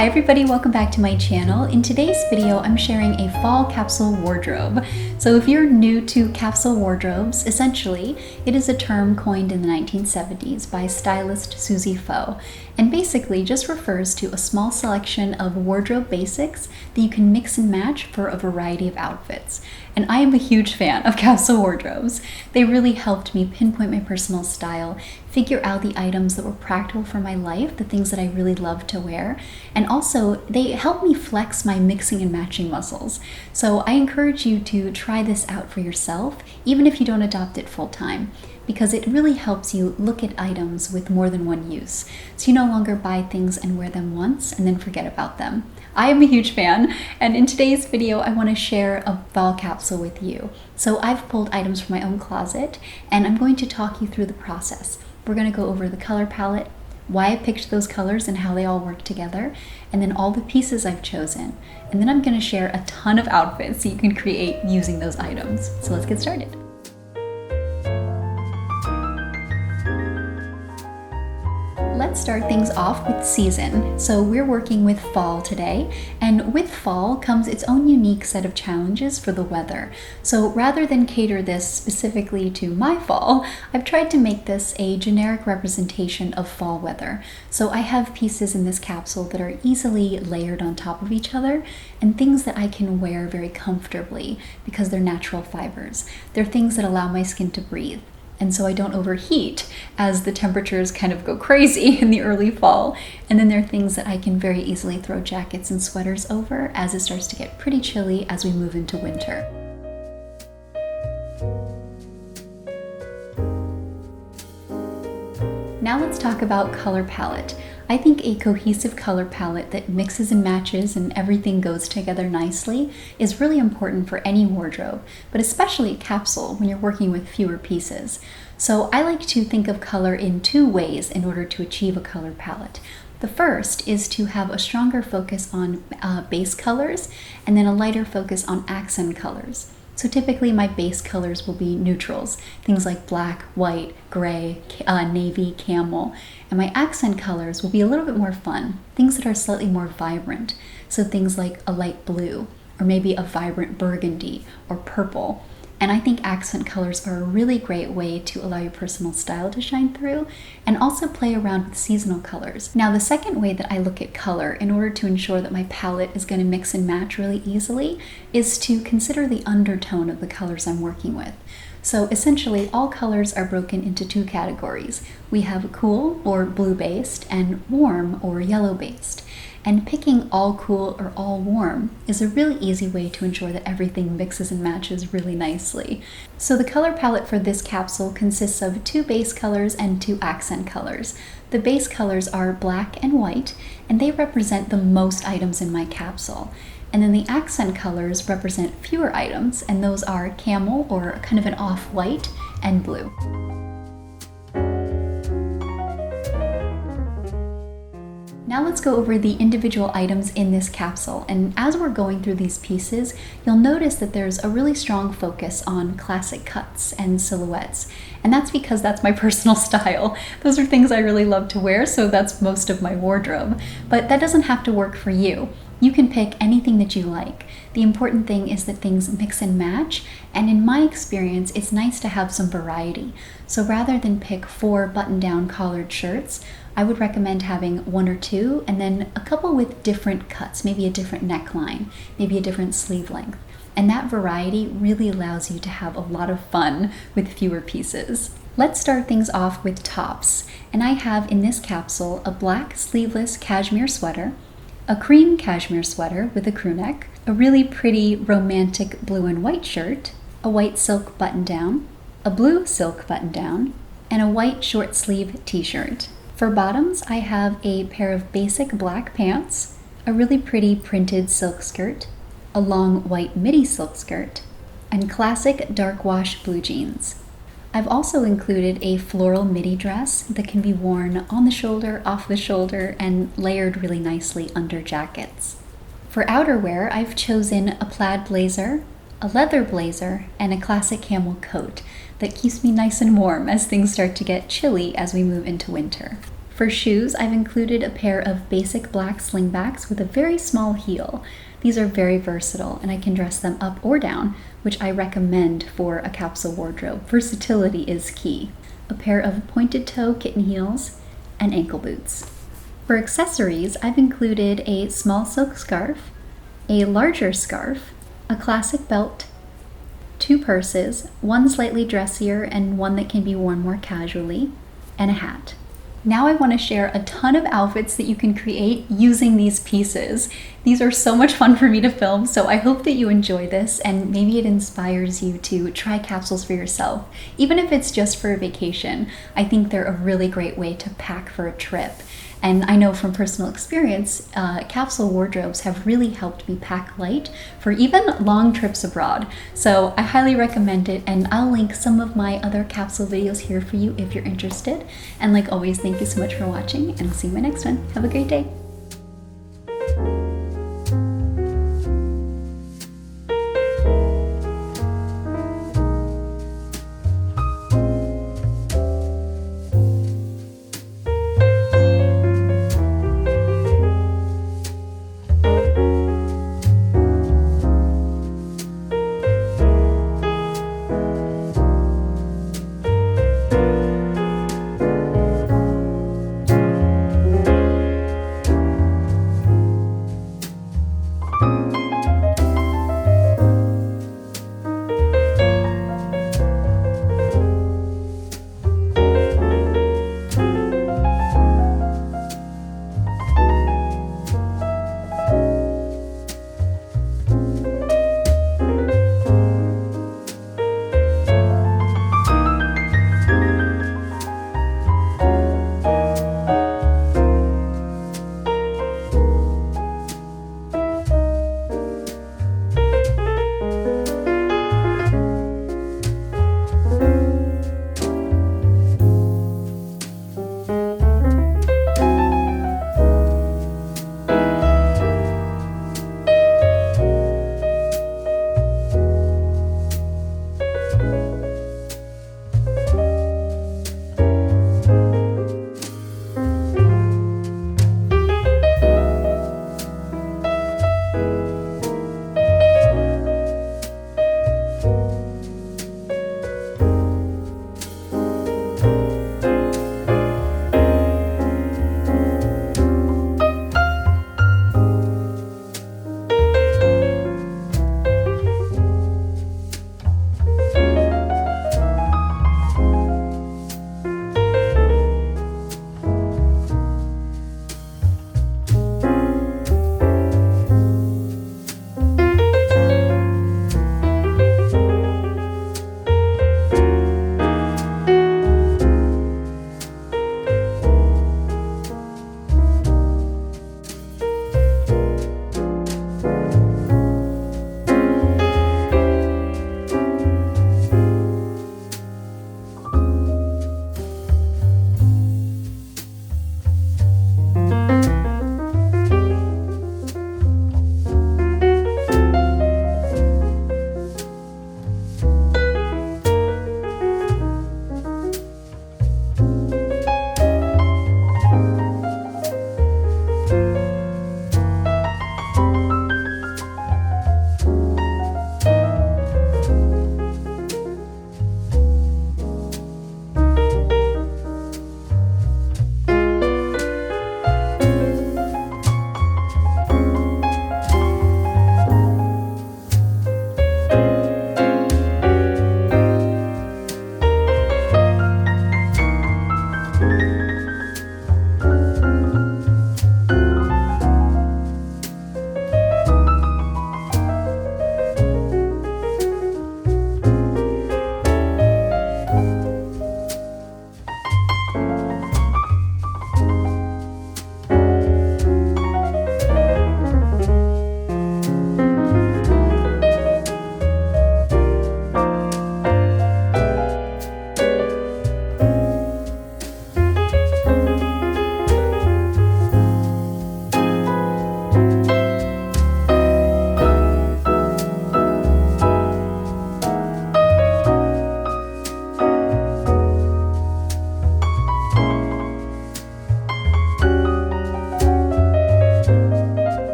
Hi everybody, welcome back to my channel. In today's video, I'm sharing a fall capsule wardrobe. So if you're new to capsule wardrobes, essentially, it is a term coined in the 1970s by stylist Susie Faux, and basically just refers to a small selection of wardrobe basics that you can mix and match for a variety of outfits. And I am a huge fan of capsule wardrobes. They really helped me pinpoint my personal style, figure out the items that were practical for my life, the things that I really love to wear, and also they help me flex my mixing and matching muscles. So I encourage you to try this out for yourself, even if you don't adopt it full time, because it really helps you look at items with more than one use. So you no longer buy things and wear them once and then forget about them. I am a huge fan, and in today's video I want to share a fall capsule with you. So I've pulled items from my own closet and I'm going to talk you through the process. We're going to go over the color palette, why I picked those colors and how they all work together, and then all the pieces I've chosen. And then I'm going to share a ton of outfits so you can create using those items. So let's get started. Let's start things off with season. So we're working with fall today, and with fall comes its own unique set of challenges for the weather. So rather than cater this specifically to my fall, I've tried to make this a generic representation of fall weather. So I have pieces in this capsule that are easily layered on top of each other, and things that I can wear very comfortably because they're natural fibers. They're things that allow my skin to breathe, and so I don't overheat as the temperatures kind of go crazy in the early fall. And then there are things that I can very easily throw jackets and sweaters over as it starts to get pretty chilly as we move into winter. Now let's talk about color palette. I think a cohesive color palette that mixes and matches and everything goes together nicely is really important for any wardrobe, but especially a capsule when you're working with fewer pieces. So I like to think of color in two ways in order to achieve a color palette. The first is to have a stronger focus on base colors and then a lighter focus on accent colors. So typically my base colors will be neutrals, things like black, white, gray, navy, camel. And my accent colors will be a little bit more fun, things that are slightly more vibrant. So things like a light blue, or maybe a vibrant burgundy or purple. And I think accent colors are a really great way to allow your personal style to shine through and also play around with seasonal colors. Now, the second way that I look at color in order to ensure that my palette is going to mix and match really easily is to consider the undertone of the colors I'm working with. So essentially, all colors are broken into two categories. We have cool or blue-based and warm or yellow-based. And picking all cool or all warm is a really easy way to ensure that everything mixes and matches really nicely. So the color palette for this capsule consists of two base colors and two accent colors. The base colors are black and white, and they represent the most items in my capsule. And then the accent colors represent fewer items, and those are camel, or kind of an off-white, and blue. Now let's go over the individual items in this capsule, and as we're going through these pieces, you'll notice that there's a really strong focus on classic cuts and silhouettes, and that's because that's my personal style. Those are things I really love to wear, so that's most of my wardrobe, but that doesn't have to work for you. You can pick anything that you like. The important thing is that things mix and match, and in my experience, it's nice to have some variety. So rather than pick 4 button-down collared shirts, I would recommend having 1 or 2, and then a couple with different cuts, maybe a different neckline, maybe a different sleeve length. And that variety really allows you to have a lot of fun with fewer pieces. Let's start things off with tops. And I have in this capsule a black sleeveless cashmere sweater, a cream cashmere sweater with a crew neck, a really pretty romantic blue and white shirt, a white silk button-down, a blue silk button-down, and a white short sleeve t-shirt. For bottoms, I have a pair of basic black pants, a really pretty printed silk skirt, a long white midi silk skirt, and classic dark wash blue jeans. I've also included a floral midi dress that can be worn on the shoulder, off the shoulder, and layered really nicely under jackets. For outerwear, I've chosen a plaid blazer, a leather blazer, and a classic camel coat that keeps me nice and warm as things start to get chilly as we move into winter. For shoes, I've included a pair of basic black slingbacks with a very small heel. These are very versatile and I can dress them up or down, which I recommend for a capsule wardrobe. Versatility is key. A pair of pointed toe kitten heels and ankle boots. For accessories, I've included a small silk scarf, a larger scarf, a classic belt, 2 purses, one slightly dressier and one that can be worn more casually, and a hat. Now I want to share a ton of outfits that you can create using these pieces. These are so much fun for me to film, so I hope that you enjoy this and maybe it inspires you to try capsules for yourself. Even if it's just for a vacation, I think they're a really great way to pack for a trip. And I know from personal experience, capsule wardrobes have really helped me pack light for even long trips abroad. So I highly recommend it, and I'll link some of my other capsule videos here for you if you're interested. And like always, thank you so much for watching, and I'll see you in my next one. Have a great day.